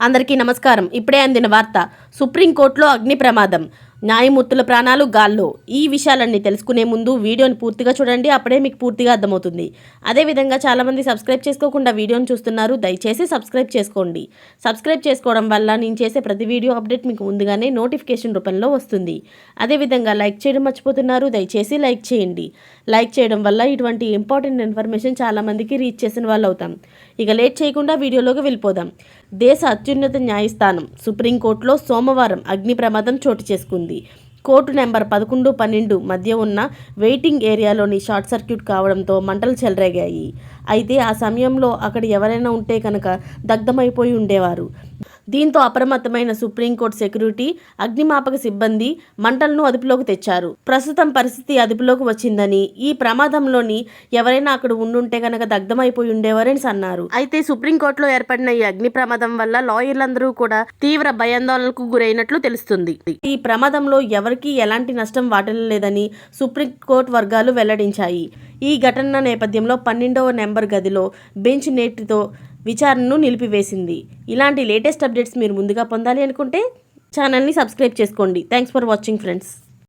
అందరికీ నమస్కారం. ఇప్పుడే అందిన వార్త. సుప్రీంకోర్టులో అగ్ని ప్రమాదం, న్యాయమూర్తుల ప్రాణాలు గాల్లో. ఈ విషయాలన్నీ తెలుసుకునే ముందు వీడియోని పూర్తిగా చూడండి, అప్పుడే మీకు పూర్తిగా అర్థమవుతుంది. అదేవిధంగా చాలామంది సబ్స్క్రైబ్ చేసుకోకుండా వీడియోని చూస్తున్నారు, దయచేసి సబ్స్క్రైబ్ చేసుకోండి. సబ్స్క్రైబ్ చేసుకోవడం వల్ల నేను చేసే ప్రతి వీడియో అప్డేట్ మీకు ముందుగానే నోటిఫికేషన్ రూపంలో వస్తుంది. అదేవిధంగా లైక్ చేయడం మర్చిపోతున్నారు, దయచేసి లైక్ చేయండి. లైక్ చేయడం వల్ల ఇటువంటి ఇంపార్టెంట్ ఇన్ఫర్మేషన్ చాలామందికి రీచ్ చేసిన వాళ్ళు అవుతాం. ఇక లేట్ చేయకుండా వీడియోలోకి వెళ్ళిపోదాం. దేశ అత్యున్నత న్యాయస్థానం సుప్రీంకోర్టులో సోమవారం అగ్ని ప్రమాదం చోటు చేసుకుంది. కోర్టు నెంబర్ 11, 12 మధ్య ఉన్న వెయిటింగ్ ఏరియాలోని షార్ట్ సర్క్యూట్ కావడంతో మంటలు చెలరేగాయి. అయితే ఆ సమయంలో అక్కడ ఎవరైనా ఉంటే కనుక దగ్ధమైపోయి ఉండేవారు. దీంతో అప్రమత్తమైన సుప్రీంకోర్టు సెక్యూరిటీ, అగ్నిమాపక సిబ్బంది మంటలను అదుపులోకి తెచ్చారు. ప్రస్తుతం పరిస్థితి అదుపులోకి వచ్చిందని, ఈ ప్రమాదంలోని ఎవరైనా అక్కడ ఉండుంటే కనుక దగ్ధమైపోయి ఉండేవారని అన్నారు. అయితే సుప్రీంకోర్టులో ఏర్పడిన ఈ అగ్ని ప్రమాదం వల్ల లాయర్లందరూ కూడా తీవ్ర భయాందోళనకు గురైనట్లు తెలుస్తుంది. ఈ ప్రమాదంలో ఎవరికీ ఎలాంటి నష్టం వాటిల్లలేదని సుప్రీంకోర్టు వర్గాలు వెల్లడించాయి. ఈ ఘటన నేపథ్యంలో 12వ నెంబర్ గదిలో బెంచ్ నేటితో విచారణను నిలిపివేసింది. ఇలాంటి లేటెస్ట్ అప్డేట్స్ మీరు ముందుగా పొందాలి అనుకుంటే ఛానల్ని సబ్స్క్రైబ్ చేసుకోండి. Thanks for watching friends.